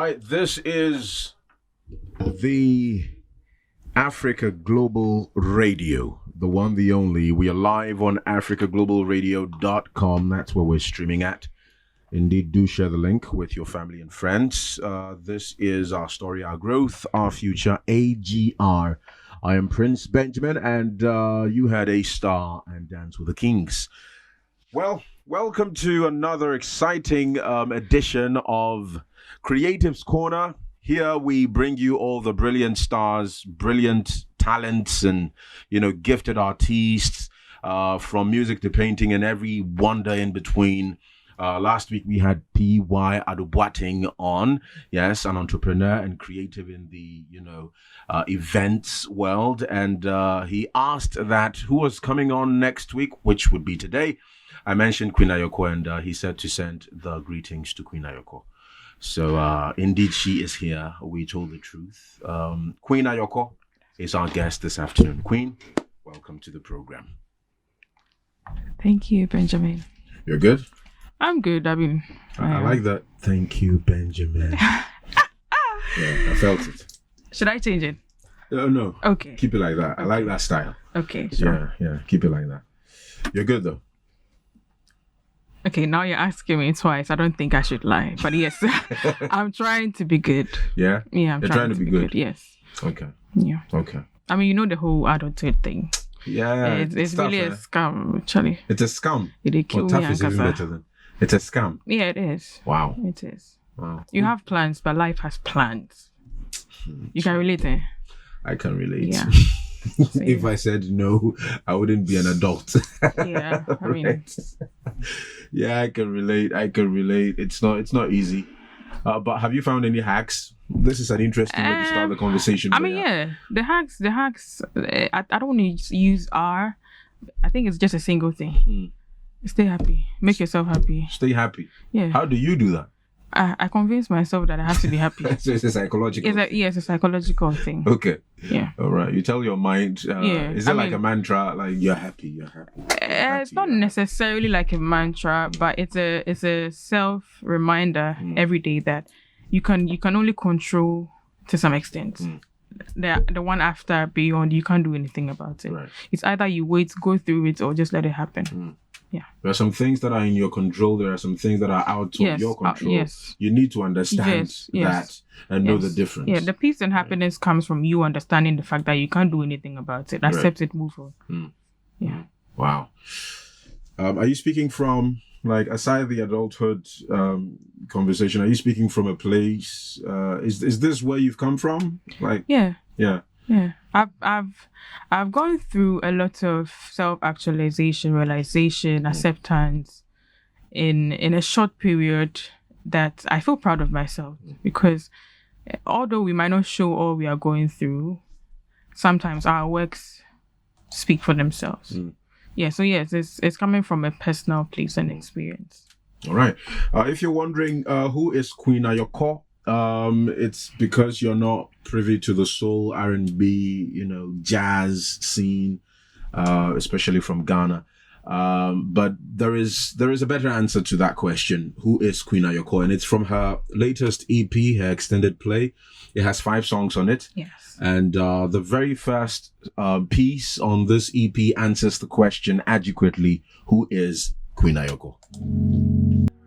right, this is the Africa Global Radio, the one, the only. We are live on africaglobalradio.com. That's where we're streaming at. Indeed, do share the link with your family and friends. This is our story, our growth, our future, AGR. I am Prince Benjamin, and you had A Star and Dance with the Kings. Well, welcome to another exciting edition of Creatives Corner. Here we bring you all the brilliant stars, brilliant talents, and gifted artists, from music to painting and every wonder in between. Last week we had P.Y. Adubuating on, yes, an entrepreneur and creative in the events world, and he asked that who was coming on next week, which would be today. I mentioned Queen Ayorkor, and he said to send the greetings to Queen Ayorkor. So indeed she is here. We told the truth. Queen Ayorkor is our guest this afternoon. Queen, welcome to the program. Thank you, Benjamin. You're good? I'm good. I like that. Thank you, Benjamin. Yeah, I felt it. Should I change it? No. Okay. Keep it like that. Okay. I like that style. Okay, sure. Yeah. Keep it like that. You're good, though. Okay, now you're asking me twice. I don't think I should lie. But yes, I'm trying to be good. Yeah? Yeah, I'm trying to be good. Yes. Okay. Yeah. Okay. I mean, the whole adulthood thing. Yeah. It's really a scam, actually. It's a scam? It killed me. Is even better than... It's a scam? Yeah, it is. Wow. It is. Wow. You have plans, but life has plans. You can relate, eh? I can relate. Yeah. If I said no, I wouldn't be an adult. Yeah, I mean... Right? Yeah, I can relate. It's not easy. But have you found any hacks? This is an interesting way to start the conversation. I mean, the hacks. I don't want to use R. I think it's just a single thing. Stay happy. Make yourself happy. Stay happy. Yeah. How do you do that? I convince myself that I have to be happy. So it's a psychological. It's a psychological thing. Okay. Yeah. All right. You tell your mind. Is it like a mantra? Like you're happy. It's not necessarily like a mantra, but it's a self reminder every day that you can only control to some extent. The one after, beyond, you can't do anything about it. Right. It's either you wait, go through it, or just let it happen. Yeah. There are some things that are in your control. There are some things that are out of your control. Yes. You need to understand that and know the difference. Yeah, the peace and happiness comes from you understanding the fact that you can't do anything about it. Accept it, move on. Yeah. Wow. Are you speaking from, like, aside the adulthood conversation, are you speaking from a place? Is this where you've come from? Like, Yeah. Yeah. I've gone through a lot of self-actualization, realization, acceptance in a short period that I feel proud of myself, because although we might not show all we are going through, sometimes our works speak for themselves. Yeah, so yes, it's coming from a personal place and experience. All right. If you're wondering who is Queen Ayorkor, it's because you're not privy to the soul, R&B, jazz scene, especially from Ghana. But there is a better answer to that question. Who is Queen Ayorkor? And it's from her latest EP, her extended play. It has 5 songs on it. Yes. And the very first piece on this EP answers the question adequately. Who is Queen Ayorkor?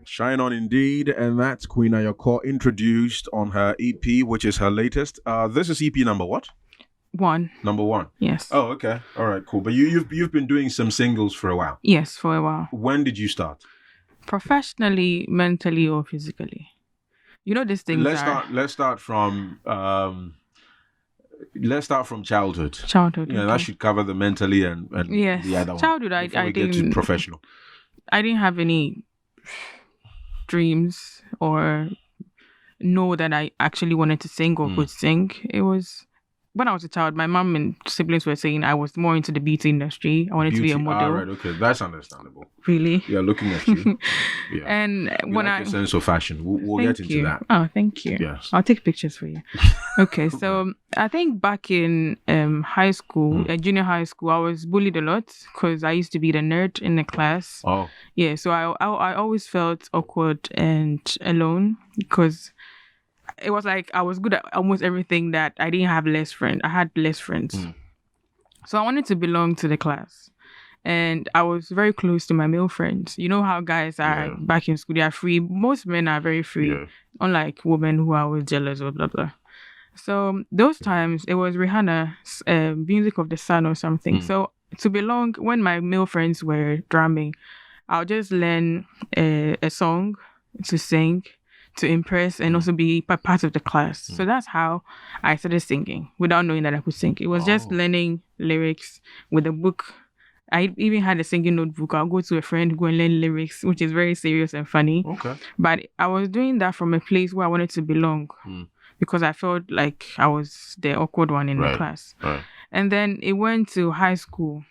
Shine on indeed, and that's Queen Ayorkor introduced on her EP, which is her latest. This is EP number what? 1. Number 1. Yes. Oh, okay. All right, cool. But you've been doing some singles for a while. Yes, for a while. When did you start? Professionally, mentally, or physically? These things. Let's start from childhood. Childhood. Yeah, okay. That should cover the mentally and yes. The other childhood. one. I didn't get to professional. I didn't have any dreams or know that I actually wanted to sing or could sing. It was when I was a child, my mom and siblings were saying I was more into the beauty industry. I wanted to be a model. Right, okay, that's understandable. Really? Yeah, looking at you. Yeah. And when your sense of fashion, we'll get into that. Oh, thank you. Yes. I'll take pictures for you. Okay, so I think back in high school, junior high school, I was bullied a lot because I used to be the nerd in the class. Oh. Yeah, so I always felt awkward and alone because it was like I was good at almost everything that I didn't have less friends. I had less friends. So I wanted to belong to the class. And I was very close to my male friends. You know how guys are back in school, they are free. Most men are very free, unlike women who are always jealous or blah, blah. So those times, it was Rihanna's Music of the Sun or something. So to belong, when my male friends were drumming, I'll just learn a song to sing, to impress, and also be part of the class. So that's how I started singing without knowing that I could sing. It was just learning lyrics with a book. I even had a singing notebook. I'll go to a friend, go and learn lyrics, which is very serious and funny. Okay. But I was doing that from a place where I wanted to belong because I felt like I was the awkward one in the class. Right. And then it went to high school.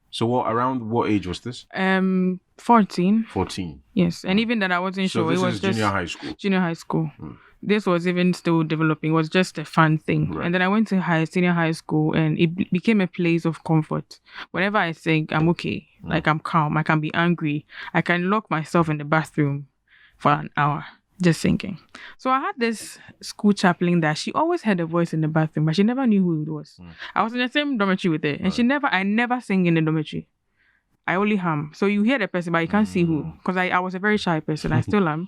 So around what age was this? 14. 14. Yes. And even that I wasn't So sure. this It was is just junior high school. Junior high school. This was even still developing. It was just a fun thing. Right. And then I went to senior high school, and it became a place of comfort. Whenever I sing, I'm okay. Like, I'm calm. I can be angry. I can lock myself in the bathroom for an hour just singing. So I had this school chaplain that she always had a voice in the bathroom, but she never knew who it was. I was in the same dormitory with her, and I never sing in the dormitory. I only hum. So you hear the person, but you can't see who. Because I was a very shy person. I still am.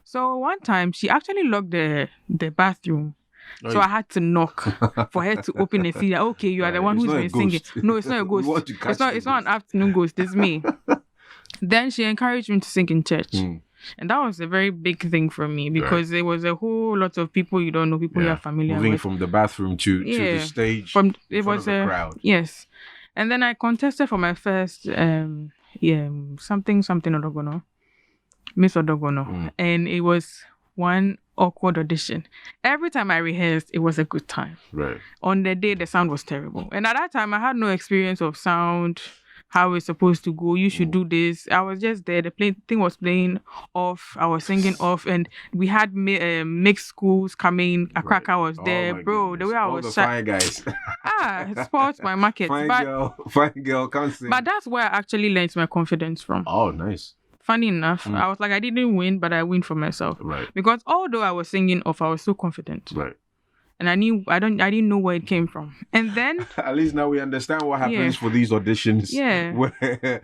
So one time, she actually locked the bathroom. So I had to knock for her to open and see that, okay, you are the one who's been singing. No, it's not a ghost. It's not an afternoon ghost. It's me. Then she encouraged me to sing in church. And that was a very big thing for me because there was a whole lot of people you don't know, people you are familiar Moving with. from the bathroom to the stage It was a crowd. Yes. And then I contested for my first something Odogono. Miss Odogono. And it was one awkward audition. Every time I rehearsed, it was a good time. Right. On the day, the sound was terrible. And at that time, I had no experience of sound, how it's supposed to go. You should do this. I was just there. The thing was playing off. I was singing off. And we had mixed schools coming. A cracker was there. Bro, goodness. The way I All was... the fine guys. It spoils my market. Fine girl, can't sing. But that's where I actually learned my confidence from. Oh, nice. Funny enough, I was like, I didn't win, but I win for myself. Right. Because although I was singing off, I was so confident. Right. And I didn't know where it came from. And then at least now we understand what happens for these auditions. Yeah. Where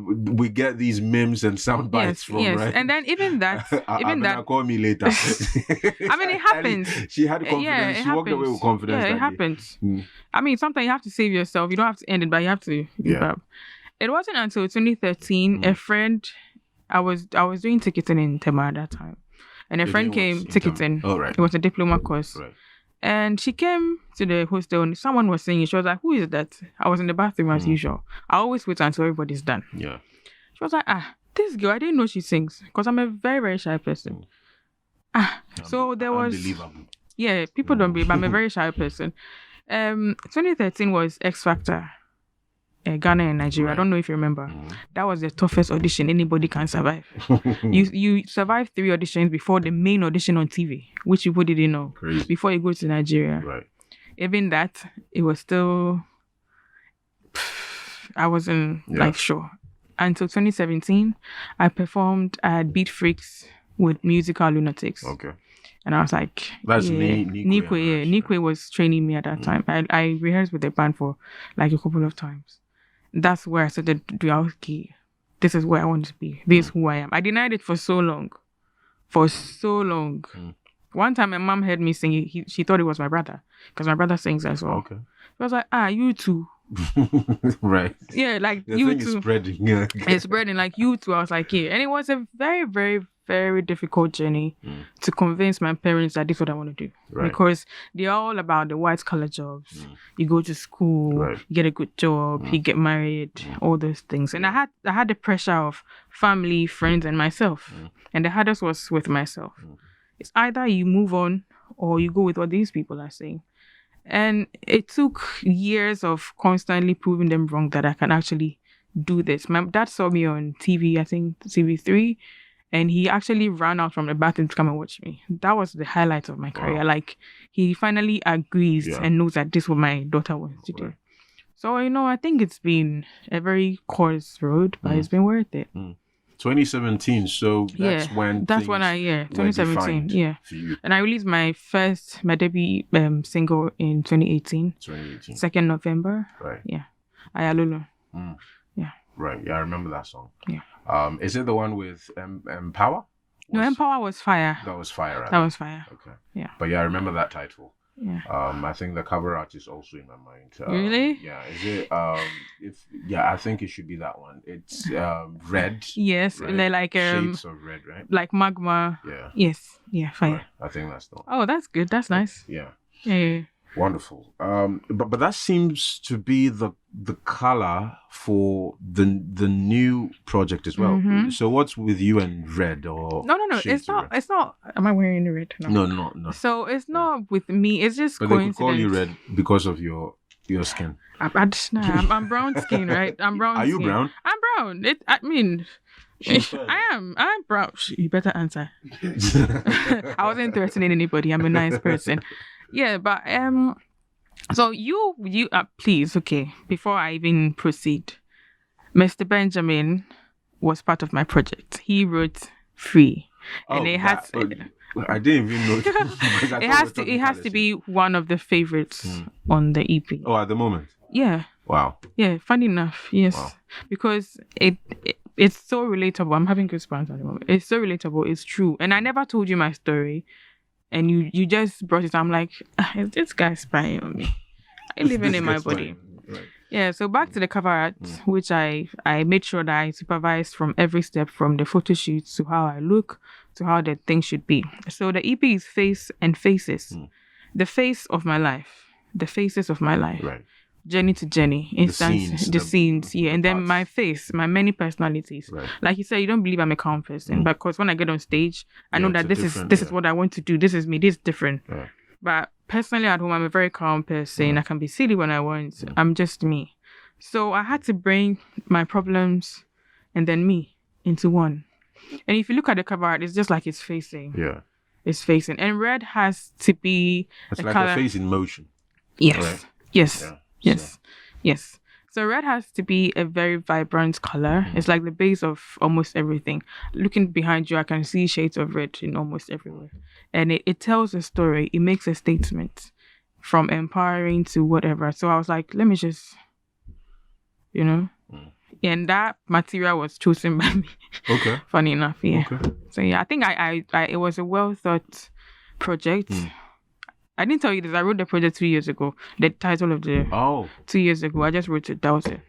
we get these memes and sound bites from, right? And then even that call me later. I mean, it happens. She had confidence. Yeah, she walked away with confidence. Yeah, it happens. I mean, sometimes you have to save yourself. You don't have to end it, but you have to give up. It wasn't until 2013, a friend, I was doing ticketing in Tema at that time. And a friend came ticketing. Oh, right. It was a diploma course. Right. And she came to the hostel and someone was singing. She was like, who is that? I was in the bathroom as usual. I always wait until everybody's done. Yeah. She was like, this girl, I didn't know she sings. Because I'm a very, very shy person. So there was... Unbelievable. Yeah, people don't believe, but I'm a very shy person. 2013 was X Factor. Ghana and Nigeria. Right. I don't know if you remember. That was the toughest audition anybody can survive. You survive 3 auditions before the main audition on TV, which people didn't know. Crazy. Before you go to Nigeria. Right. Even that, it was still... I wasn't sure. Until 2017, I performed at Beat Freaks with Musical Lunatics. Okay. And I was like, that's Nikwe. Nikwe was training me at that time. I rehearsed with the band for like a couple of times. That's where I started to do, okay, this is where I want to be. This is who I am. I denied it for so long. One time my mom heard me sing, she thought it was my brother. Because my brother sings as well. Okay. She was like, you too. Right. Yeah, like the you thing too. Is spreading. It's spreading like you too. I was like, yeah. And it was a very, very, very difficult journey to convince my parents that this is what I want to do. Right. Because they're all about the white collar jobs. You go to school, you get a good job, you get married, all those things. And I had the pressure of family, friends, and myself. And the hardest was with myself. It's either you move on or you go with what these people are saying. And it took years of constantly proving them wrong that I can actually do this. My dad saw me on TV, I think TV3, and he actually ran out from the bathroom to come and watch me. That was the highlight of my career. Like, he finally agrees and knows that this is what my daughter wants to do. So, I think it's been a very coarse road, but it's been worth it. 2017. So that's when that's when things I were 2017. defined Yeah, for you. and I released my debut single in 2018, 2018. 2nd November. Right. Yeah, Ayalulu. Mm. Yeah. Right. Yeah, I remember that song. Yeah. Is it the one with Empower? No, Empower was fire. That was Fire. Rather. That was fire. Okay. Yeah. But yeah, I remember that title. Yeah. I think the cover art is also in my mind. Really? Yeah. Is it? I think it should be that one. It's red. Yes, right? like Shades of red, right? like magma. Yeah. Yes. Yeah. Fire. Right. I think that's the one. Oh, that's good. That's nice. Yeah. Yeah. Wonderful. But that seems to be the color for the new project as well. Mm-hmm. So what's with you and red or No. shades It's of not. red? It's not. Am I wearing the red? No. So it's not with me. It's just But they coincidence. could call you red because of your skin. I'm brown skin, right? I'm brown. Are you skin. brown? I'm brown. I'm brown. You better answer. I wasn't threatening anybody. I'm a nice person. Yeah, but so you please, okay, before I even proceed, Mr. Benjamin was part of my project. He wrote Free. And it has I didn't even know. it has to be one of the favorites on the EP. Oh, at the moment. Yeah. Wow. Yeah, funny enough, yes. Wow. Because it's so relatable. I'm having goosebumps at the moment. It's so relatable. It's true. And I never told you my story. And you just brought it. I'm like, is this guy spying on me? I living in my body. Right. Yeah, so back to the cover art, which I made sure that I supervised from every step, from the photo shoots to how I look to how the thing should be. So the EP is Face and Faces. The face of my life. The faces of my life. Right. Journey to journey, instance, the scenes, yeah, and then parts. my face, my many personalities. Right. Like you said, you don't believe I'm a calm person, because when I get on stage, I know it's that a this different, is what I want to do. This is me. This is different. Yeah. But personally, at home, I'm a very calm person. I can be silly when I want. I'm just me. So I had to bring my problems and then me into one. And if you look at the cover art, it's just like it's facing. Yeah. It's facing, and red has to be It's a like color. a face in motion. Yes. Right. Yes. Yeah. Yes. Yes. So red has to be a very vibrant color. It's like the base of almost everything. Looking behind you, I can see shades of red in almost everywhere. And it tells a story. It makes a statement from empowering to whatever. So I was like, let me just, And that material was chosen by me. Okay. Funny enough, yeah. Okay. So yeah, I think I it was a well thought project. I didn't tell you this. I wrote the project 2 years ago. The title of the 2 years ago. I just wrote it. That was it.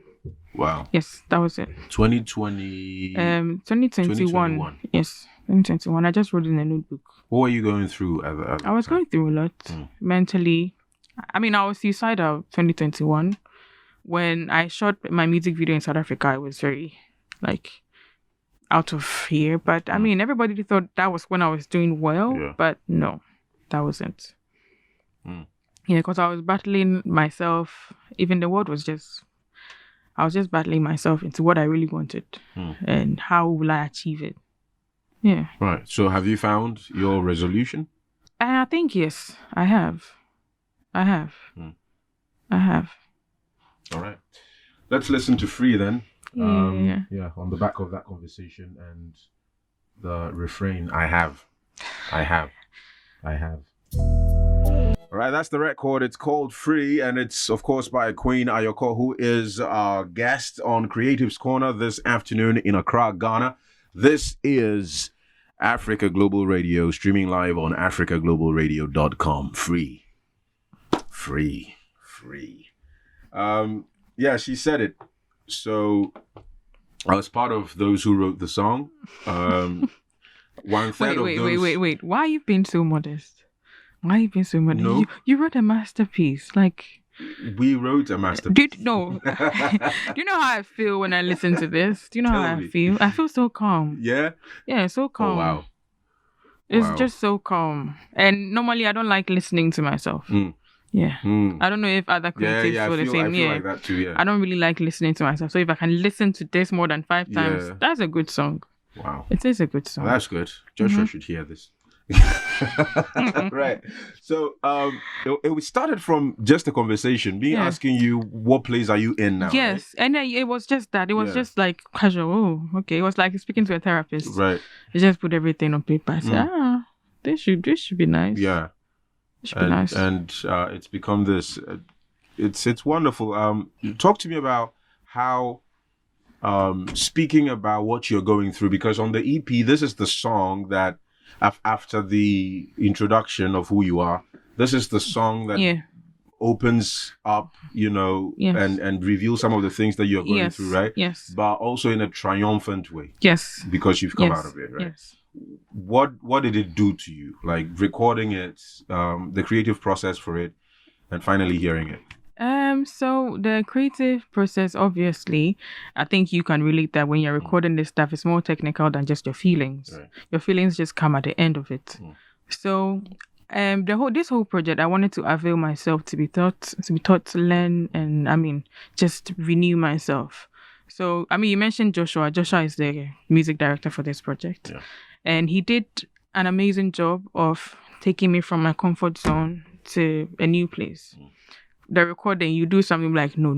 Wow. Yes, that was it. 2020. 2021. Yes, 2021. I just wrote it in a notebook. What were you going through at the I was going through a lot mentally. I mean, I was suicidal 2021. When I shot my music video in South Africa, I was very out of here. But I mean, everybody thought that was when I was doing well. But no, that wasn't. Yeah, because I was battling myself. Even the word was just, I was just battling myself into what I really wanted and how will I achieve it. Yeah. Right. So have you found your resolution? And I think, yes, I have. I have. All right. Let's listen to Free then. Yeah. On the back of that conversation and the refrain, I have. All right, that's the record. It's called Free, and it's, of course, by Queen Ayorkor, who is our guest on Creatives Corner this afternoon in Accra, Ghana. This is Africa Global Radio, streaming live on africaglobalradio.com. Free. Yeah, she said it. So I was part of those who wrote the song. One third of those. Wait. Why are you being so modest? No. You wrote a masterpiece. We wrote a masterpiece. Do you know how I feel when I listen to this? Do you know how I feel? I feel so calm. Yeah? Yeah, so calm. Oh, wow. It's just so calm. And normally I don't like listening to myself. Yeah. I don't know if other creatives feel the same. I feel like that too, yeah. I don't really like listening to myself. So if I can listen to this more than 5 times, that's a good song. Wow. It is a good song. Well, that's good. Joshua should hear this. Right. So it started from just a conversation, me asking you what place are you in now. Yes, right? and then it was just that. It was just like casual. Oh, okay. It was like speaking to a therapist. Right. You just put everything on paper. I said, this should be nice. Yeah. It should be nice. And it's become this. It's wonderful. Talk to me about how speaking about what you're going through, because on the EP, this is the song that after the introduction of who you are, this is the song that opens up, and reveals some of the things that you're going through, right? Yes. But also in a triumphant way. Yes. Because you've come out of it, right? Yes. What did it do to you? Like recording it, the creative process for it, and finally hearing it. So the creative process, obviously, I think you can relate that when you're recording this stuff, it's more technical than just your feelings. Right. Your feelings just come at the end of it. So, this whole project, I wanted to avail myself to be taught to learn, and just renew myself. So, you mentioned Joshua. Joshua is the music director for this project, and he did an amazing job of taking me from my comfort zone to a new place. The recording, you do something like, no.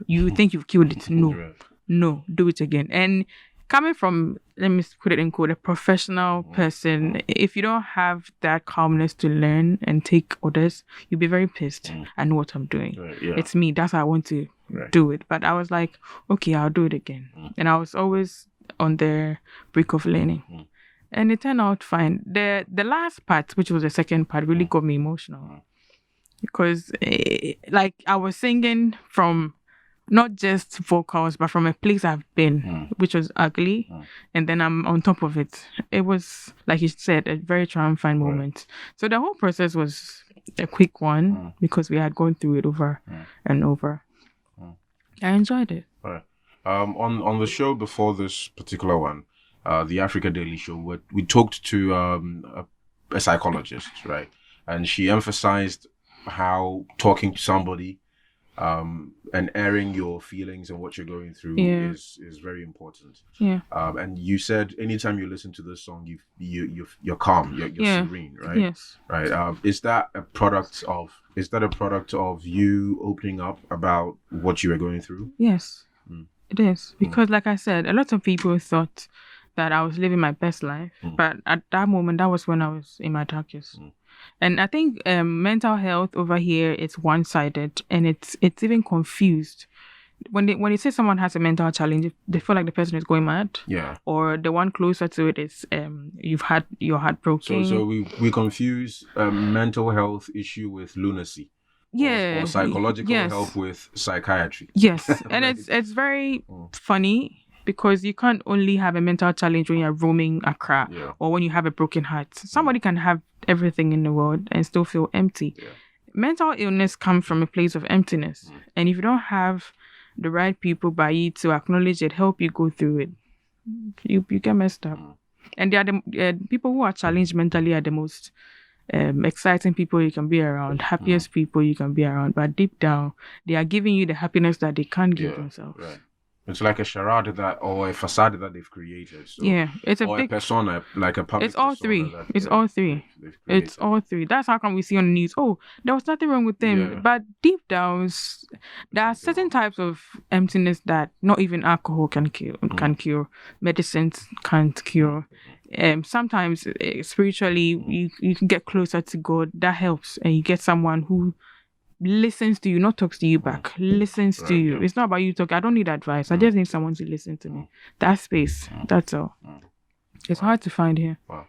You think you've killed it. No, do it again. And coming from, let me put it in quote, a professional person, if you don't have that calmness to learn and take orders, you'll be very pissed. I know what I'm doing. Right, yeah. It's me. That's how I want to do it. But I was like, okay, I'll do it again. And I was always on the brink of learning. And it turned out fine. The last part, which was the second part, really got me emotional. Because I was singing from not just vocals, but from a place I've been, which was ugly. And then I'm on top of it. It was, like you said, a very triumphant moment. So the whole process was a quick one because we had gone through it over and over. I enjoyed it. Right. On the show before this particular one, the Africa Daily Show, we talked to a psychologist, right? And she emphasized how talking to somebody and airing your feelings and what you're going through is very important. And you said anytime you listen to this song, you're calm, you're serene, right? Yes. Right. Is that a product of you opening up about what you were going through? Yes, it is. Because like I said, a lot of people thought that I was living my best life, but at that moment, that was when I was in my darkest. And I think mental health over here is one-sided, and it's even confused. When they say someone has a mental challenge, they feel like the person is going mad. Yeah. Or the one closer to it is you've had your heart broken. So we confuse mental health issue with lunacy. Or psychological help with psychiatry. Yes, and it's very funny. Because you can't only have a mental challenge when you're roaming Accra or when you have a broken heart. Somebody can have everything in the world and still feel empty. Mental illness comes from a place of emptiness. And if you don't have the right people by you to acknowledge it, help you go through it, you get messed up. And they are the people who are challenged mentally are the most exciting people you can be around, happiest people you can be around. But deep down, they are giving you the happiness that they can't give themselves. Right. It's like a charade or a facade that they've created. So, it's a big persona, like a public. It's all three. It's all three. It's all three. That's how come we see on the news. Oh, there was nothing wrong with them, but deep down, there are certain types of emptiness that not even alcohol can cure. Medicines can't cure. Sometimes spiritually, you can get closer to God. That helps, and you get someone who listens to you, not talks to you back, listens to you. It's not about you talk. I don't need advice. I just need someone to listen to me. That space, that's all. It's hard to find here. Wow.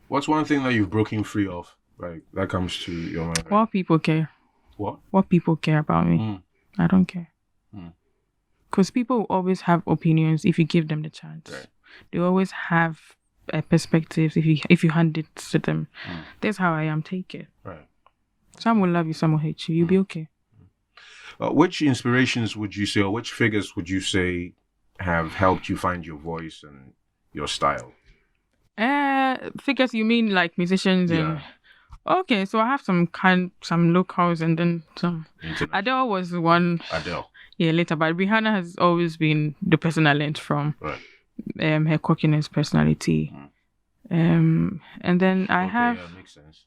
What's one thing that you've broken free of, like, that comes to your mind? What people care. What people care about me. I don't care. Because people will always have opinions if you give them the chance. Right. They always have a perspective if you hand it to them. That's how I am. Take it. Right. Some will love you, some will hate you. You'll be okay. Which inspirations would you say, or which figures would you say have helped you find your voice and your style? Figures, you mean like musicians? And okay, so I have some locals and then some. Adele was one. Yeah, later, but Rihanna has always been the person I learned from. Right. Her cockiness, personality. And then I have. Yeah, makes sense.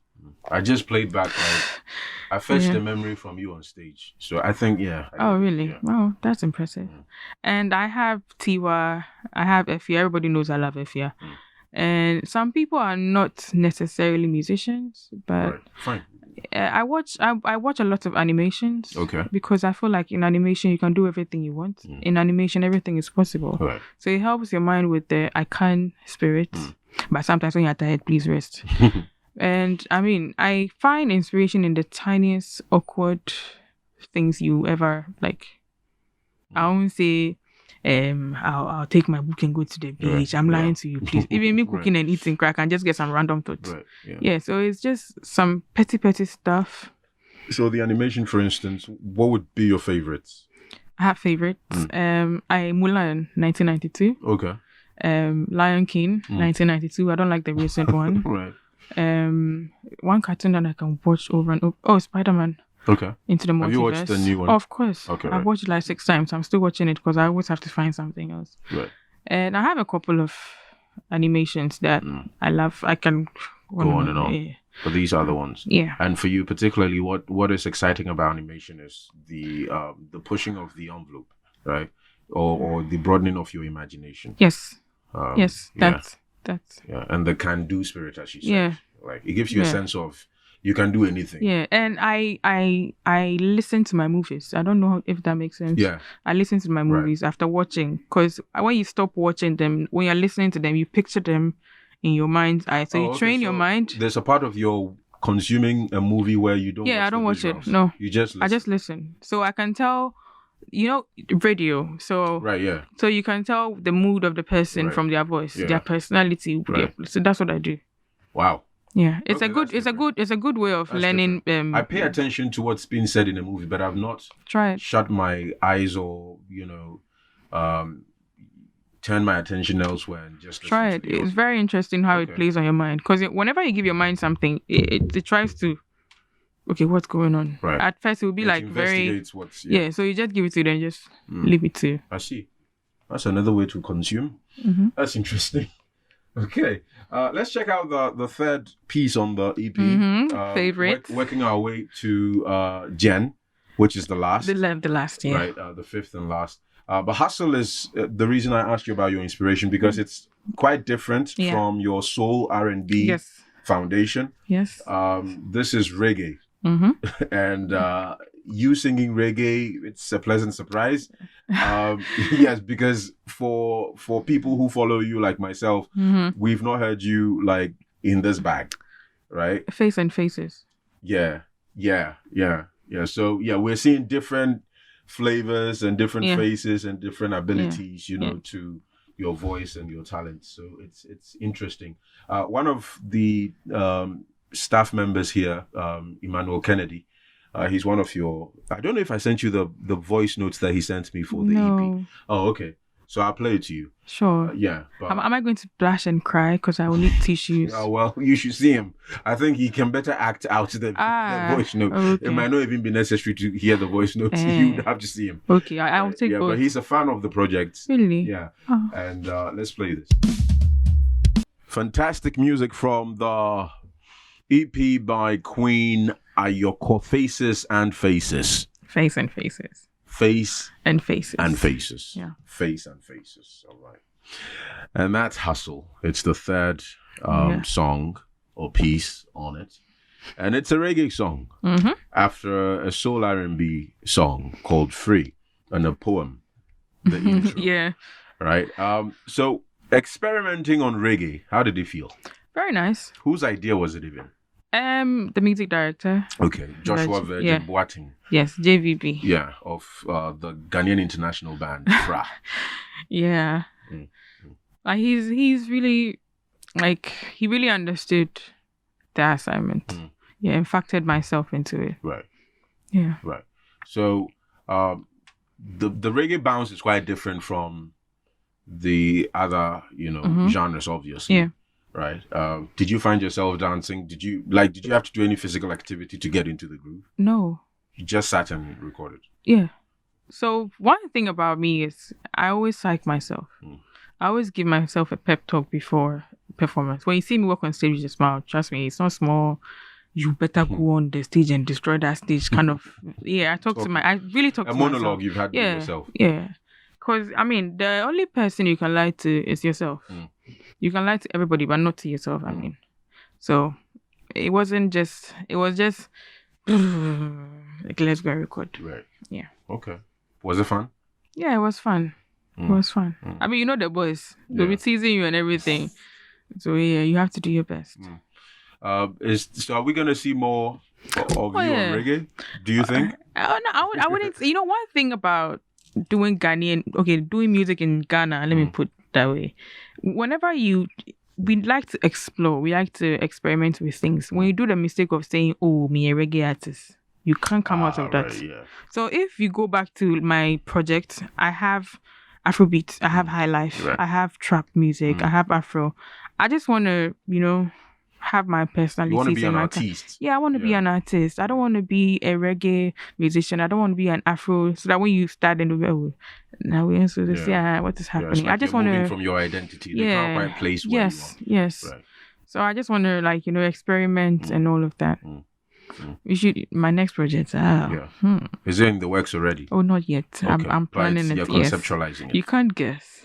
I just played back like I fetched Yeah. a memory from you on stage, so I think I Oh, get it, really? yeah. Oh, that's impressive. And I have Tiwa. I have Efia. Everybody knows I love Efia. And some people are not necessarily musicians, but Right, fine. I watch a lot of animations. Okay. Because I feel like in animation you can do everything you want. In animation everything is possible. Right. So it helps your mind with the I can spirit. But sometimes when you're tired, please rest. And I mean, I find inspiration in the tiniest awkward things you ever like. I won't say I'll take my book and go to the beach. I'm lying to you, please. Even me cooking and eating crack and just get some random thoughts. Right. Yeah, so it's just some petty stuff. So the animation, for instance, what would be your favorites? I have favorites. Mulan 1992. Okay. Lion King 1992. I don't like the recent one. Right. One cartoon that I can watch over and over. Oh, Spider-Man. Okay. Into the Multiverse. Have you watched the new one? Oh, of course. Okay. I've watched it like 6 times. I'm still watching it because I always have to find something else. Right. And I have a couple of animations that I love. I can go on and on. Yeah. But these are the ones. Yeah. And for you particularly, what is exciting about animation is the pushing of the envelope, right? Or the broadening of your imagination. Yes. Yes. That's. Yeah. And the can-do spirit, as you said. Yeah. Like it gives you a sense of you can do anything. Yeah. And I listen to my movies. I don't know if that makes sense. Yeah. I listen to my movies after watching, because when you stop watching them, when you're listening to them, you picture them in your mind's eye. So you train your mind. There's a part of your consuming a movie where you don't. Yeah, I don't watch visuals. it. No, you just listen. I just listen. So I can tell. Radio. So right, yeah. So you can tell the mood of the person from their voice, their personality. Right. So that's what I do. Wow. Yeah, it's a good way of learning. I pay attention to what's being said in a movie, but I've not shut my eyes or turn my attention elsewhere and just try it. It's very interesting how it plays on your mind, because whenever you give your mind something, it tries to. Okay, what's going on? Right. At first, it will be like very. So you just give it to them, just leave it to. I see. That's another way to consume. That's interesting. Okay, let's check out the third piece on the EP. Favorite. Working our way to Jen, which is the last. The last, yeah. Right, the fifth and last. But Hustle is the reason I asked you about your inspiration, because it's quite different from your soul R&B foundation. Yes. This is reggae. And you singing reggae, it's a pleasant surprise. Yes, because for people who follow you like myself, we've not heard you like in this bag, right? Face and Faces. Yeah. So we're seeing different flavors and different faces and different abilities, to your voice and your talent. So it's interesting. One of the staff members here, Emmanuel Kennedy, he's one of your. I don't know if I sent you the voice notes that he sent me for the EP. Oh, okay. So I'll play it to you. Sure. Yeah. But, am I going to blush and cry because I will need tissues? Well, you should see him. I think he can better act out the voice note. Okay. It might not even be necessary to hear the voice notes. You would have to see him. Okay, I'll take both. But he's a fan of the project. Really? Yeah. Oh. And let's play this. Fantastic music from the EP by Queen Ayorkor, Faces and Faces. Face and Faces. Face and Faces. And Faces. Yeah. Face and Faces. All right. And that's Hustle. It's the third song or piece on it. And it's a reggae song after a soul R&B song called Free and a poem, the intro. Yeah. Right. So experimenting on reggae, how did it feel? Very nice. Whose idea was it even? The music director. Okay, Joshua Virgin Boateng. Yes, JVB. Yeah, of the Ghanaian international band, FRA. Yeah. He's really, he really understood the assignment. Yeah, infacted myself into it. Right. Yeah. Right. So, the reggae bounce is quite different from the other, genres, obviously. Yeah. Right. Did you find yourself dancing? Did you have to do any physical activity to get into the groove? No. You just sat and recorded? Yeah. So one thing about me is I always psych myself. I always give myself a pep talk before performance. When you see me walk on stage with a smile, trust me, it's not small. You better go on the stage and destroy that stage. Kind of. Yeah, I really talk to myself. A monologue you've had with yourself. Yeah. Because, I mean, the only person you can lie to is yourself. You can lie to everybody, but not to yourself, I mean. So, it was just, like, let's go and record. Right. Yeah. Okay. Was it fun? Yeah, it was fun. It was fun. I mean, you know the boys. They'll be teasing you and everything. So, yeah, you have to do your best. So are we going to see more of you on reggae? Do you think? I wouldn't. You know, one thing about doing doing music in Ghana, let me put it that way. Whenever we like to explore, we like to experiment with things. When you do the mistake of saying, oh, me a reggae artist, you can't come out of that. Right, yeah. So if you go back to my project, I have Afrobeat, I have high life, I have trap music, I have Afro. I just want to, have my personality. You want to be an artist? Yeah, I want to be an artist. I don't want to be a reggae musician. I don't want to be an Afro. So that when you start and now we answer this, what is happening? Like I just want to from your identity. They can't quite place where you are. Yes. Right. So I just want to experiment and all of that. My next project. Is it in the works already? Oh, not yet. Okay. I'm planning it. You're conceptualizing it. You can't guess.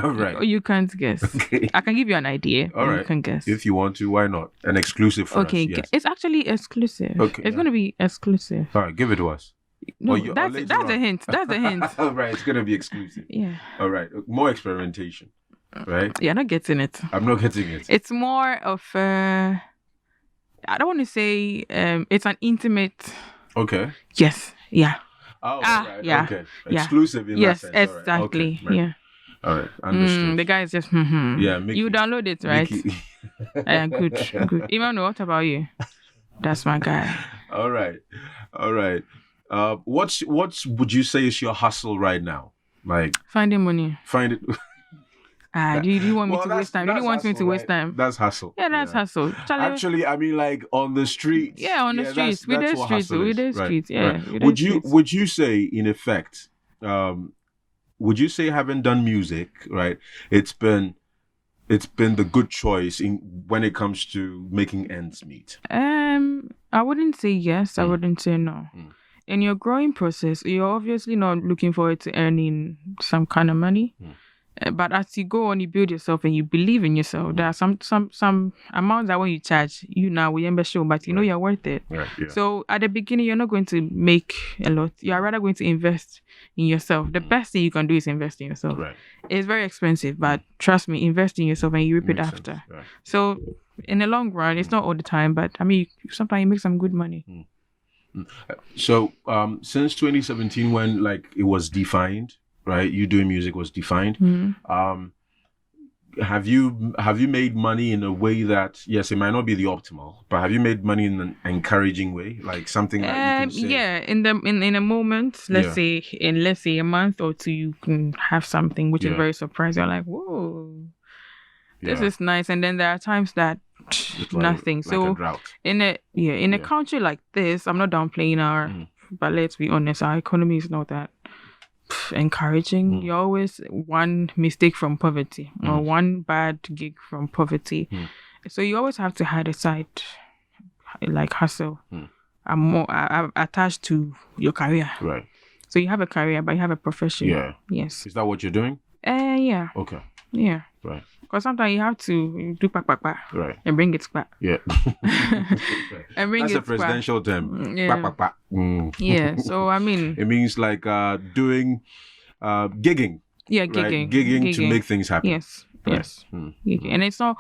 All right. You can't guess. Okay. I can give you an idea. All right. You can guess. If you want to, why not? An exclusive for us. Okay. Yes. It's actually exclusive. Okay. It's going to be exclusive. All right. Give it to us. No, that's a hint. That's a hint. All right. It's going to be exclusive. Yeah. All right. More experimentation. Right? You're not getting it. I'm not getting it. It's more of I don't want to say it's an intimate. Okay. Yes. Yeah. Oh, right. Yeah. Okay. Exclusive in that sense. Yes, exactly. All right. Okay. Yeah. All right. Understood. The guy is just Yeah, Mickey. You download it, right? Good. Even what about you? That's my guy. All right. What's would you say is your hustle right now? Like finding money. Find it. Do you want me to waste time? Do you want me to waste time? That's hustle. Yeah, that's hustle. Actually, I mean, like on the streets. Yeah, on the streets. We did streets. Yeah. Right. Would you say, in effect, would you say having done music, right? It's been the good choice when it comes to making ends meet. I wouldn't say yes. I wouldn't say no. In your growing process, you're obviously not looking forward to earning some kind of money. But as you go on, you build yourself and you believe in yourself. There are some amounts that when you charge, we show, but know you're worth it. Right, yeah. So at the beginning, you're not going to make a lot. You are rather going to invest in yourself. The best thing you can do is invest in yourself. Right. It's very expensive, but trust me, invest in yourself and you reap it after. Right. So in the long run, it's not all the time, but I mean, sometimes you make some good money. So since 2017, when it was defined, right? You doing music was defined. Have you made money in a way that, yes, it might not be the optimal, but have you made money in an encouraging way, like something that you can say? Yeah, in a moment, let's say a month or two, you can have something which is very surprising. You're like, whoa, this is nice. And then there are times that nothing. So in a country like this, I'm not downplaying but let's be honest, our economy is not that encouraging. You're always one mistake from poverty or one bad gig from poverty. So you always have to hide aside hustle. I'm more attached to your career. Right. So you have a career, but you have a profession. Yeah. Yes. Is that what you're doing? Yeah. Okay. Yeah. Right. Because sometimes you have to do back. Right. And bring it back. Yeah. And bring That's it a presidential term. Yeah. Back. Yeah. So I mean, it means doing gigging. Yeah, gigging. Right? Gigging to make things happen. Yes. Right. Yes. And it's not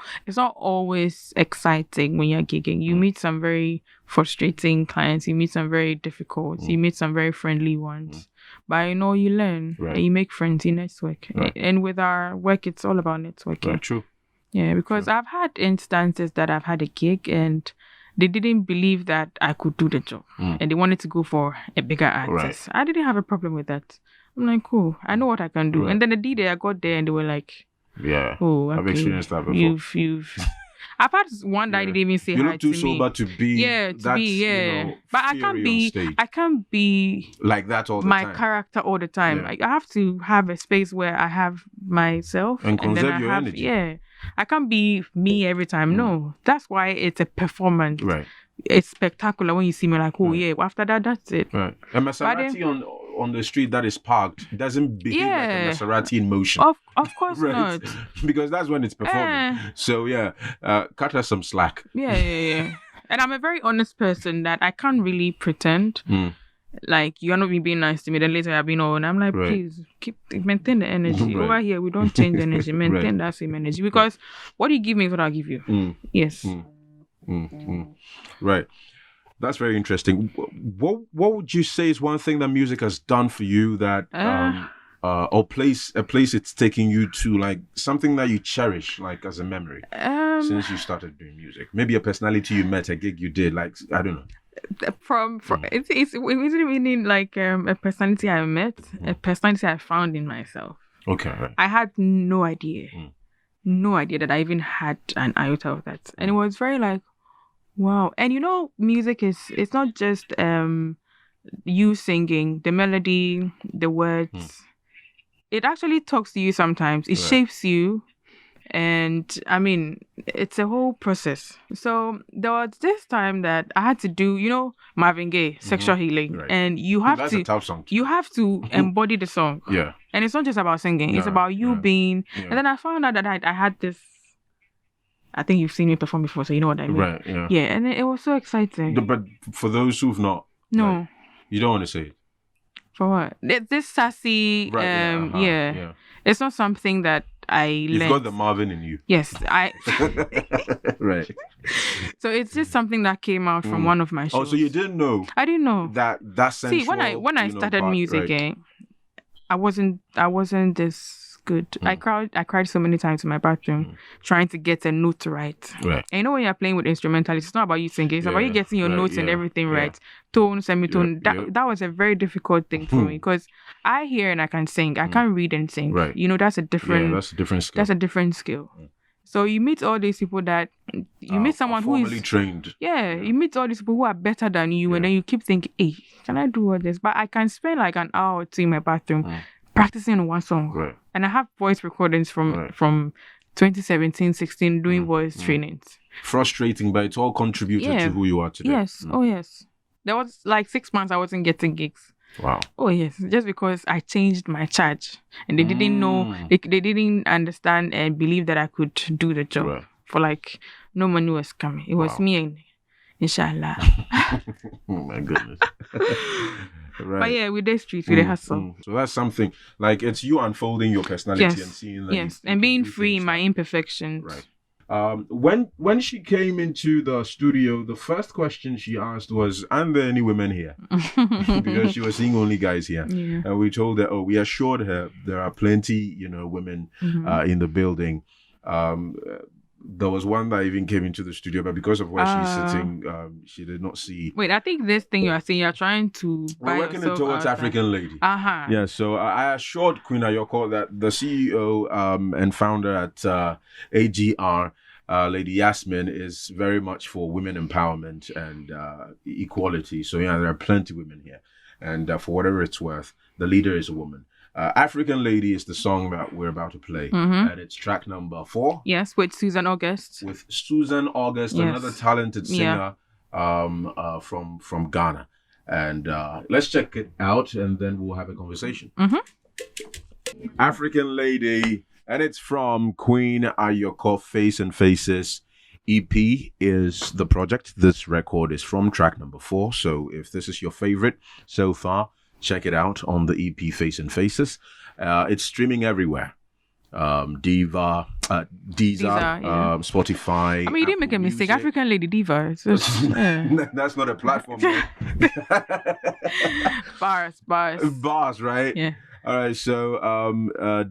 always exciting when you're gigging. You meet some very frustrating clients. You meet some very difficult. You meet some very friendly ones. But you learn. Right. And you make friends, you network. Right. And with our work, it's all about networking. Right, true. Yeah, because I've had instances that I've had a gig and they didn't believe that I could do the job. And they wanted to go for a bigger artist. Right. I didn't have a problem with that. I'm like, cool, I know what I can do. Right. And then the day I got there and they were like, yeah, oh, okay, I've experienced that before. You've I've had one that didn't even say hi to me. You look too sober to be but I can't be like that all the time. My character all the time. I have to have a space where I have myself and conserve then your energy. Yeah. I can't be me every time. No, that's why it's a performance. Right. It's spectacular when you see me like, oh Right. yeah. After that, that's it. Right. A Maserati on the street that is parked doesn't behave like a Maserati in motion. Of course Right. not. Because that's when it's performing. So yeah, cut her some slack. Yeah. And I'm a very honest person that I can't really pretend. Like, you're not being nice to me, then later you're being all, and I'm like, Right. please maintain the energy. Right. Over here, we don't change the energy. Maintain that same energy, because what you give me is what I'll give you. Yes. Right. That's very interesting. What would you say is one thing that music has done for you that or a place it's taking you to, like something that you cherish, like as a memory since you started doing music? Maybe a personality you met, a gig you did, like I don't know. From it isn't meaning like a personality I met, a personality I found in myself. Okay. Right. I had no idea that I even had an iota of that, and it was very like, wow. And music it's not just you singing, the melody, the words. It actually talks to you sometimes. It shapes you. And I mean, it's a whole process. So there was this time that I had to do, Marvin Gaye, Sexual Healing. Right. And That's a tough song. You have to embody the song. Yeah. And it's not just about singing. It's about you being. Yeah. And then I found out that I had this. I think you've seen me perform before, so you know what I mean. Right, yeah. Yeah, and it was so exciting. But for those who've not. No. Like, you don't want to say it. For what? This sassy, right, yeah. It's not something that You've got the Marvin in you. Yes, Right. So it's just something that came out from one of my shows. Oh, so you didn't know? I didn't know that sensual. See, when I started music, right. I wasn't this good. I cried so many times in my bathroom trying to get a note right. Right. And when you're playing with instrumentalists, it's not about you singing. It's about you getting your notes and everything right. Tone, semitone. That was a very difficult thing for me, because I hear and I can sing. I can't read and sing. Right. That's a different. That's a different skill. That's a different skill. So you meet all these people that you meet someone who is formally trained. Yeah, you meet all these people who are better than you, and then you keep thinking, "Hey, can I do all this?" But I can spend like an hour or two in my bathroom practicing one song. Right. And I have voice recordings from 2017, 16 doing voice trainings. Frustrating, but it's all contributed to who you are today. Yes. Oh yes. There was like 6 months I wasn't getting gigs. Wow. Oh yes, just because I changed my charge, and they didn't know, they didn't understand and believe that I could do the job. Right. For like no money was coming. It was me and inshallah. Oh my goodness. Right. But yeah, with the street, with the hustle. So that's something, like, it's you unfolding your personality and seeing that and being free in my imperfections. Right. When she came into the studio, the first question she asked was, "Are there any women here?" Because she was seeing only guys here. Yeah. And we told her, we assured her there are plenty, women in the building. There was one that even came into the studio, but because of where she's sitting, she did not see. Wait, I think this thing you are saying, you're trying to We're working it towards African Lady. Yeah, so I assured Queen Ayorkor that the CEO and founder at AGR, Lady Yasmin, is very much for women empowerment and equality. So yeah, there are plenty of women here. And for whatever it's worth, the leader is a woman. African Lady is the song that we're about to play, and it's track number 4. Yes, with Susan August. With Susan August, another talented singer from Ghana. And let's check it out, and then we'll have a conversation. African Lady, and it's from Queen Ayorkor. Face and Faces EP is the project. This record is from track number 4. So if this is your favorite so far, check it out on the EP Face and Faces. It's streaming everywhere. Deezer, Spotify. I mean, you didn't make a mistake. Music. African Lady Diva. It's just, That's not a platform. Bars, right? Yeah. All right, so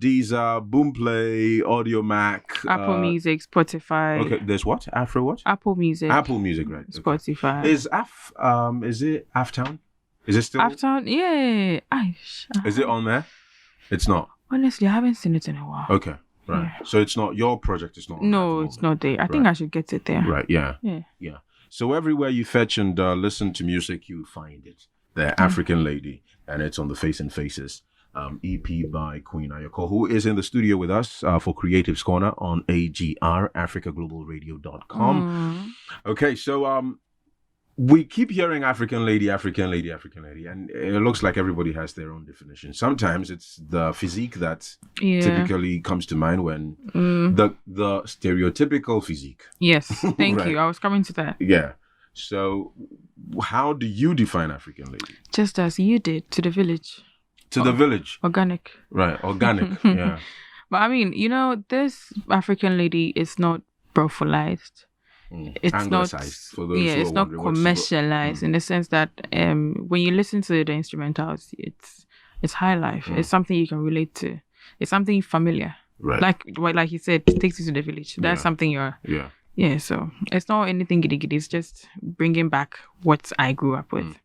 Deezer, Boomplay, Audio Mac, Apple Music, Spotify. Okay, there's what? Afro what? Apple Music. Apple Music, right? Spotify. Okay. Is it Aftown? Is it still? Aftown, yeah. Is it on there? It's not. Honestly, I haven't seen it in a while. Okay, right. Yeah. So it's not your project. It's not. No, it's not there. I think I should get it there. Right. Yeah. Yeah. So everywhere you fetch and listen to music, you find it. The African Lady, and it's on the Face and Faces EP by Queen Ayorkor, who is in the studio with us for Creatives Corner on AGR, AfricaGlobalRadio.com. Okay, so we keep hearing African lady, African lady, African lady, and it looks like everybody has their own definition. Sometimes it's the physique that typically comes to mind when the stereotypical physique. Yes, thank Right. you. I was coming to that. Yeah. So how do you define African lady? Just as you did to the village. To the village. Organic. Right, organic. Yeah. But I mean, this African lady is not brofilized. It's Anglicized, not, for those who it's are not wondering commercialized in the sense that when you listen to the instrumentals, it's high life. It's something you can relate to. It's something familiar. Right. Like you said, it takes you to the village. That's something you're. Yeah. Yeah. So it's not anything giddy giddy. It's just bringing back what I grew up with.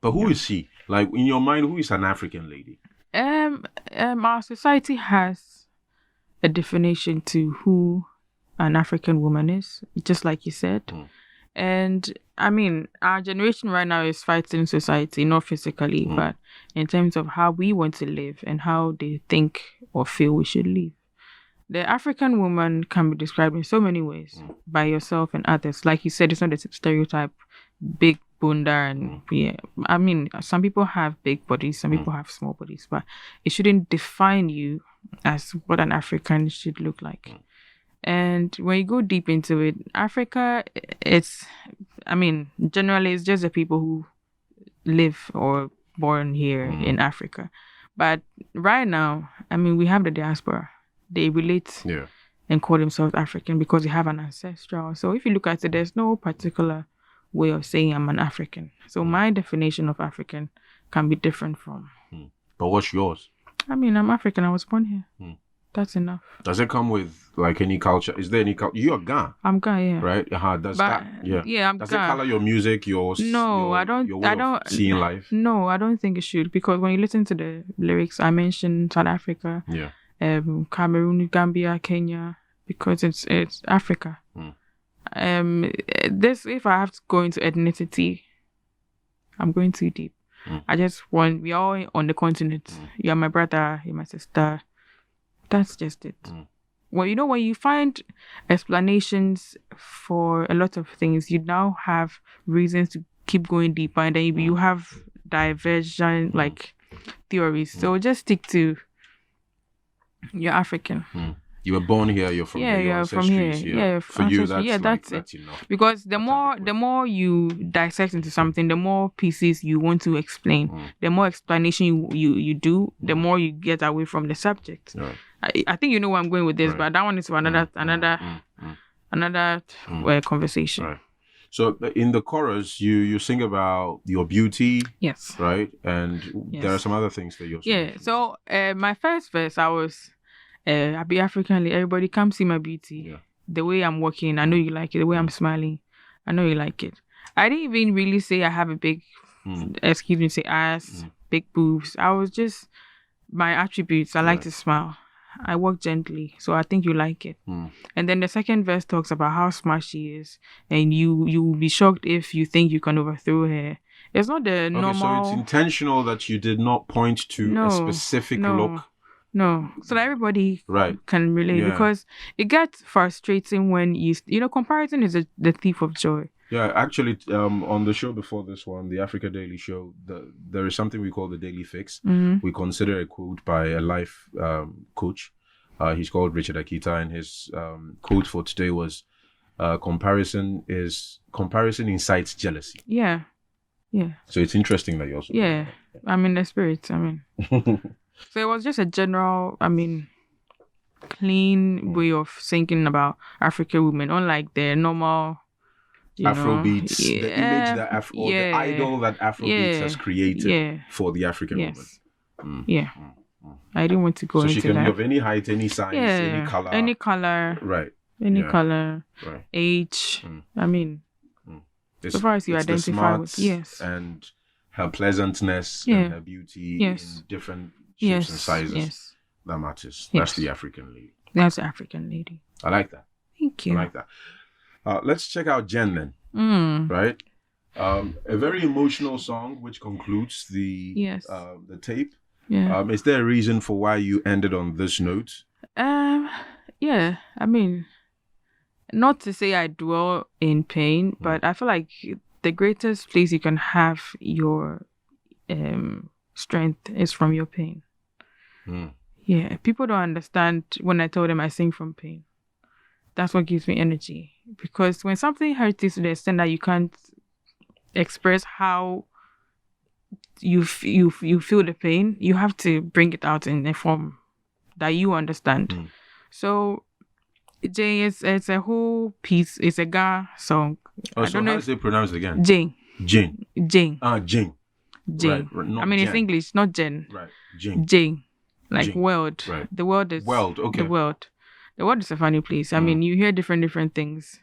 But who is she? Like in your mind, who is an African lady? Our society has a definition to who an African woman is, just like you said. And I mean, our generation right now is fighting society, not physically, but in terms of how we want to live and how they think or feel we should live. The African woman can be described in so many ways by yourself and others. Like you said, it's not a stereotype, big bunda and I mean, some people have big bodies, some people have small bodies, but it shouldn't define you as what an African should look like. And when you go deep into it, Africa, generally it's just the people who live or born here in Africa. But right now, we have the diaspora. They relate and call themselves African because they have an ancestral. So if you look at it, there's no particular way of saying I'm an African. So my definition of African can be different from. But what's yours? I'm African. I was born here. That's enough. Does it come with like any culture? Is there any culture? You're Ga. I'm Ga, yeah. Right? I'm Does Ga. it color your music, your way of seeing life? No, I don't think it should, because when you listen to the lyrics, I mentioned South Africa, Cameroon, Gambia, Kenya, because it's Africa. If I have to go into ethnicity, I'm going too deep. I just want, we all on the continent. You're my brother, you're my sister. That's just it. Well, when you find explanations for a lot of things, you now have reasons to keep going deeper, and then you have divergent theories. So just stick to you're African. You were born here. You're from here. You're from here. Yeah, for you, that's enough. Because the more you dissect into something, the more pieces you want to explain. The more explanation you do, the more you get away from the subject. Right. I think you know where I'm going with this, but that one is for another conversation. Right. So in the chorus, you sing about your beauty. Yes. Right, and there are some other things that you're. Yeah. So my first verse, I be African. Everybody come see my beauty. Yeah. The way I'm walking, I know you like it. The way I'm smiling, I know you like it. I didn't even really say I have a big, say ass, big boobs. I was just my attributes. I like to smile. I walk gently, so I think you like it. And then the second verse talks about how smart she is, and you will be shocked if you think you can overthrow her. It's not the normal. So it's intentional that you did not point to a specific look. No, so that everybody can relate, because it gets frustrating when comparison is the thief of joy. Yeah, actually, on the show before this one, the Africa Daily Show, there is something we call the Daily Fix. We consider a quote by a life coach. He's called Richard Akita, and his quote for today was, comparison incites jealousy. Yeah. So it's interesting that you also... Yeah, I'm in the spirit, So it was just a general, clean way of thinking about African women, unlike the normal... Afrobeats, the image that the idol that Afrobeats has created for the African woman. I didn't want to go into that. So she can be of any height, any size, any color. Any color. Right. Any color. Right. Age. So far as you identify with. Yes. And her pleasantness and her beauty in different shapes and sizes. Yes. That matters. That's the African lady. That's the African lady. I like that. Thank you. I like that. Let's check out Jen then. Right? A very emotional song which concludes the tape. Yeah. Is there a reason for why you ended on this note? Yeah. I mean, not to say I dwell in pain, but I feel like the greatest place you can have your strength is from your pain. Yeah, people don't understand when I tell them I sing from pain. That's what gives me energy. Because when something hurts you to the extent that you can't express how you feel the pain, you have to bring it out in a form that you understand. So Jane, it's a whole piece. It's a Ga song. Oh, so how does it pronounce it again? Jane. Jane. Jane. Jane. Jane. Right, not I mean, Jen. it's English, not Jen. Right. Jane. Jane. Like Jane. world. Right. The world is World, okay. The world. The world is a funny place. I mean, you hear different things,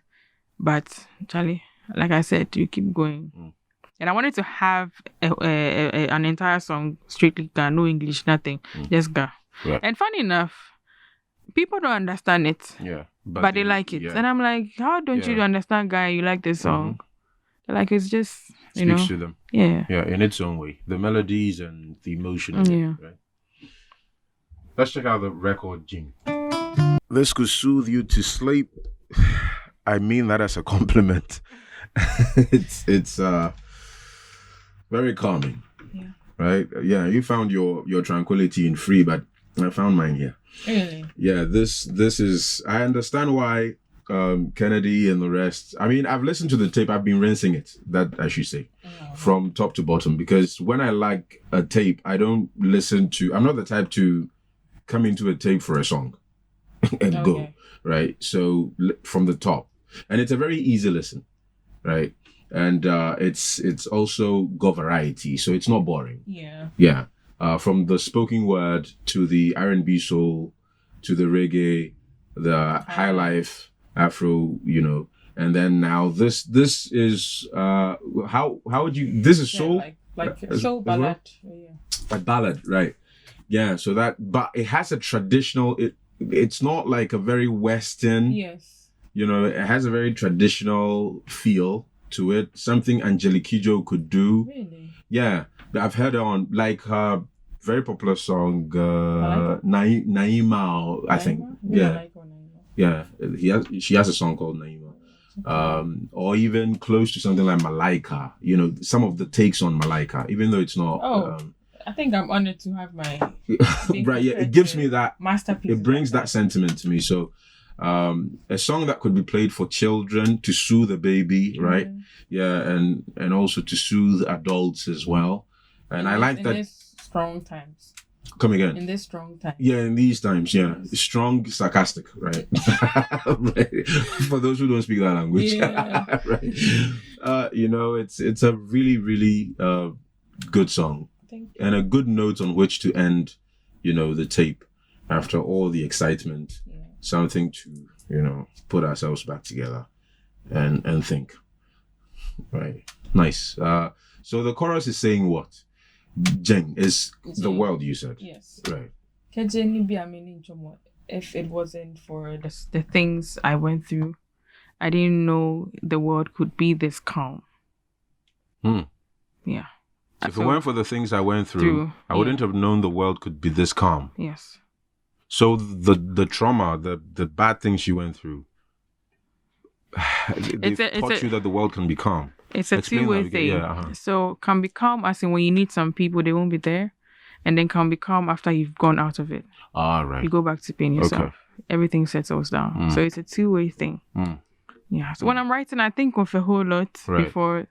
but Charlie, like I said, you keep going. And I wanted to have an entire song strictly Ga, no English, nothing, just Ga. Yeah. And funny enough, people don't understand it. Yeah. But they like it. Yeah. And I'm like, how don't you understand, guy? You like this song? They're like, it's just, Speaks to them. Yeah. Yeah, in its own way. The melodies and the emotion in it, right? Let's check out the record, Jing. This could soothe you to sleep. I mean that as a compliment. it's very calming. Yeah. Right? Yeah, you found your tranquility in Free, but I found mine here. Really? Yeah, this is, I understand why Kennedy and the rest. I mean, I've listened to the tape. I've been rinsing it, that I should say, from top to bottom, because when I like a tape, I don't listen to, I'm not the type to come into a tape for a song and go, right? So from the top, and it's a very easy listen, right? And it's also got variety, so it's not boring. Yeah. From the spoken word to the R&B soul to the reggae, the high life, Afro, and then now this is how would you, this is soul, like soul ballad, a ballad, right? Yeah, so that, but it has a traditional, it's not like a very Western, it has a very traditional feel to it, something Angelique Kidjo could do. Really? Yeah, I've heard her on like her very popular song, Naima, I think. Yeah, she has a song called Naima. Or even close to something like Malaika, some of the takes on Malaika, even though it's not. I think I'm honored to have my right, yeah, it gives me that masterpiece. It brings that sentiment to me. So a song that could be played for children to soothe a baby, right? Yeah, and also to soothe adults as well. And I like that. In these strong times. Come again. In these strong times. Yeah, in these times, yeah. Strong, sarcastic, right? Right. For those who don't speak that language. Yeah. Right. It's a really, really good song. And a good note on which to end, the tape after all the excitement. Yeah. Something to, put ourselves back together and think. Right. Nice. So the chorus is saying what? Jeng is the world, you said. Yes. Right. If it wasn't for the things I went through, I didn't know the world could be this calm. Yeah. If it weren't for the things I went through, I wouldn't have known the world could be this calm. Yes. So the trauma, the bad things you went through, they taught you that the world can be calm. It's a two-way thing. Yeah, So can be calm as in when you need some people, they won't be there. And then can be calm after you've gone out of it. Right. You go back to pain yourself. Okay. Everything settles down. So it's a two-way thing. Yeah. So when I'm writing, I think of a whole lot before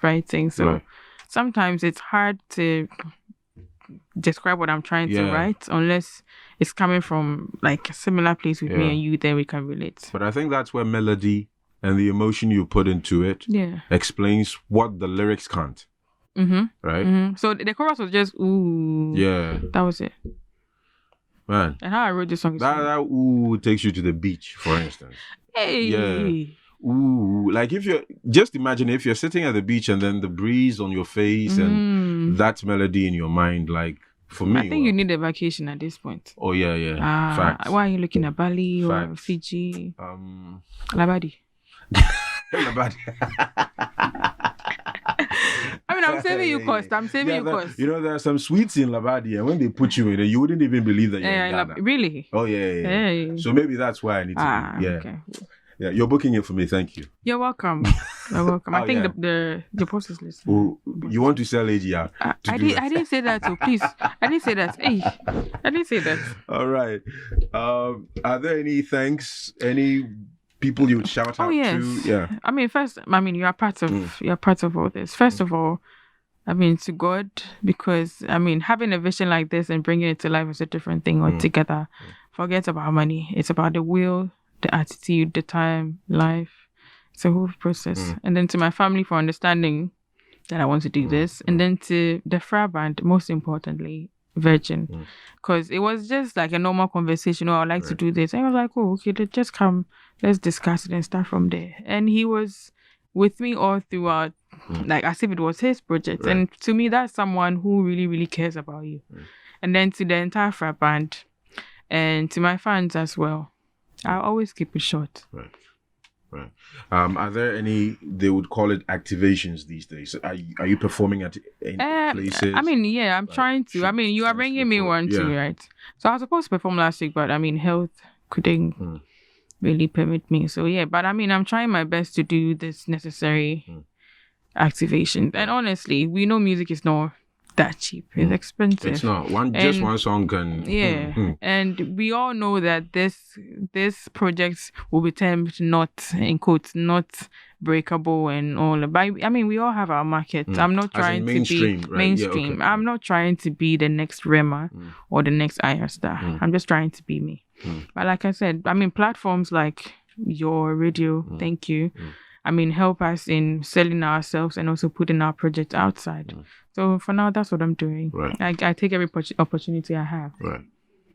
writing. So sometimes it's hard to describe what I'm trying to write unless it's coming from like a similar place with me and you, then we can relate. But I think that's where melody and the emotion you put into it explains what the lyrics can't. Right? So the chorus was just ooh. Yeah. That was it. Man. And how I wrote this song is that ooh takes you to the beach, for instance. Hey. Yeah. Ooh, like if you're, just imagine if you're sitting at the beach and then the breeze on your face and that melody in your mind, like for me. I think you need a vacation at this point. Oh yeah. Facts. Why are you looking at Bali or Fiji? Labadi. Labadi. I mean, I'm saving you cost. I'm saving you cost. You know, there are some sweets in Labadi, and when they put you in it, you wouldn't even believe that you're in Ghana. Really? Oh, yeah. Hey. So maybe that's why I need to. Okay. Yeah, you're booking it for me. Thank you. You're welcome. You're welcome. I think the post is listening. Oh, you want to sell AGR? I didn't say that, so please. I didn't say that. Hey, I didn't say that. All right. Are there any thanks? Any people you would shout out to? Yeah. I mean, you are part of all this. First of all, I mean, to God, because I mean, having a vision like this and bringing it to life is a different thing altogether. Forget about money. It's about the will, the attitude, the time, life. It's a whole process. And then to my family for understanding that I want to do this. And then to the Fra band, most importantly, Virgin. Because it was just like a normal conversation. I would like to do this. And I was like, oh, okay, just come. Let's discuss it and start from there. And he was with me all throughout, like as if it was his project. And to me, that's someone who really, really cares about you. And then to the entire Fra band and to my fans as well. I always keep it short. Right. Are there any, they would call it activations these days? Are you performing at any places? I mean, yeah, I'm trying to. I mean, you are bringing me one too, right? So I was supposed to perform last week, but I mean, health couldn't really permit me. So yeah, but I mean, I'm trying my best to do this necessary activation. And honestly, we know music is not that cheap. It's expensive. It's not. One song can... And we all know that this project will be termed not, in quotes, not breakable and all. But I mean, we all have our market. I'm not trying to be mainstream. I'm not trying to be the next Rema or the next Aya Star. I'm just trying to be me. But like I said, I mean, platforms like your radio, thank you. I mean, help us in selling ourselves and also putting our project outside. So for now, that's what I'm doing. Right. I take every opportunity I have. Right.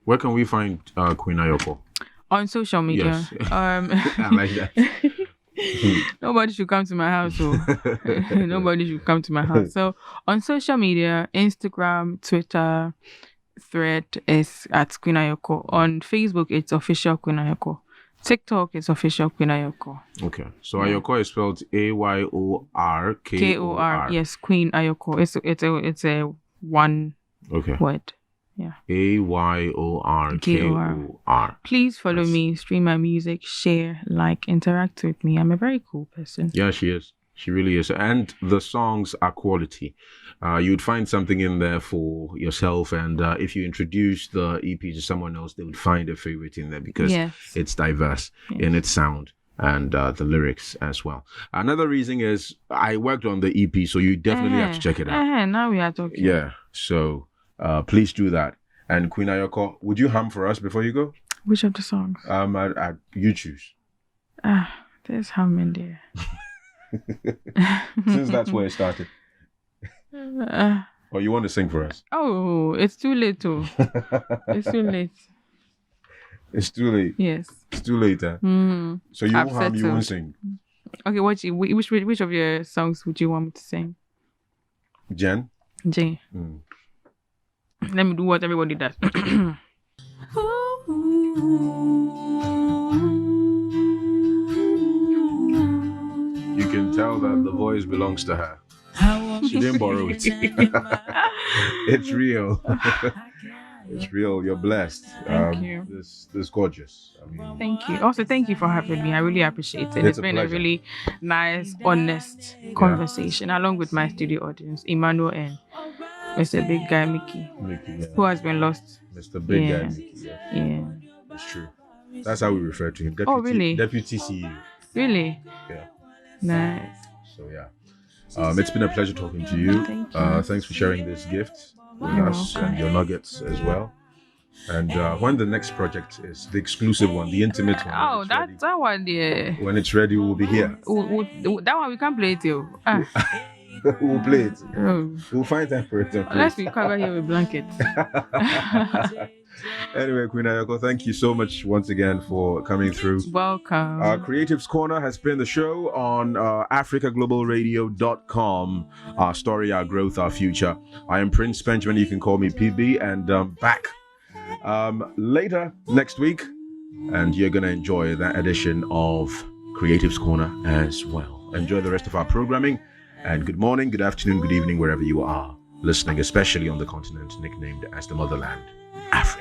Where can we find Queen Ayorkor? On social media. Yes. I like that. Nobody should come to my house. Nobody should come to my house. So on social media, Instagram, Twitter, Thread is at Queen Ayorkor. On Facebook, it's official Queen Ayorkor. TikTok is official Queen Ayorkor. Okay. So Ayorkor is spelled Ayorkor. Yes, Queen Ayorkor. It's a one word. Yeah. Ayorkor. Please follow me, stream my music, share, like, interact with me. I'm a very cool person. Yeah, she is. She really is. And the songs are quality. You'd find something in there for yourself. And if you introduce the EP to someone else, they would find a favorite in there because it's diverse in its sound and the lyrics as well. Another reason is I worked on the EP, so you definitely have to check it out. Now we are talking. Yeah. So please do that. And Queen Ayorkor, would you hum for us before you go? Which of the songs? You choose. There's humming there. Since that's where it started. Or you want to sing for us? Oh, it's too late too. It's too late. It's too late. Yes. It's too late. So you won't hum, you won't sing. Okay, which of your songs would you want me to sing? Jen. Let me do what everybody does. You can tell that the voice belongs to her. She didn't borrow it. It's real. It's real. You're blessed. Thank you. This is gorgeous. Thank you. Also, thank you for having me. I really appreciate it. It's been a really nice, honest conversation, along with my studio audience, Emmanuel and Mr. Big Guy Mickey, who has been lost. Mr. Big Guy Mickey. Yeah. It's true. That's how we refer to him. Really? Deputy CEO. Really? Yeah. Nice. So yeah. It's been a pleasure talking to you. Thank you. Thanks for sharing this gift with us and your nuggets as well. And when the next project is, the exclusive one, the intimate one. Oh, that one, yeah. When it's ready, we'll be here. That one we can't play it, yo. We'll play it. We'll find time for it. Unless we cover here with blankets. Anyway, Queen Ayorkor, thank you so much once again for coming through. Welcome. Creatives Corner has been the show on AfricaGlobalRadio.com. Our story, our growth, our future. I am Prince Benjamin. You can call me PB, and back later next week. And you're going to enjoy that edition of Creatives Corner as well. Enjoy the rest of our programming. And good morning, good afternoon, good evening, wherever you are listening, especially on the continent nicknamed as the motherland, Africa.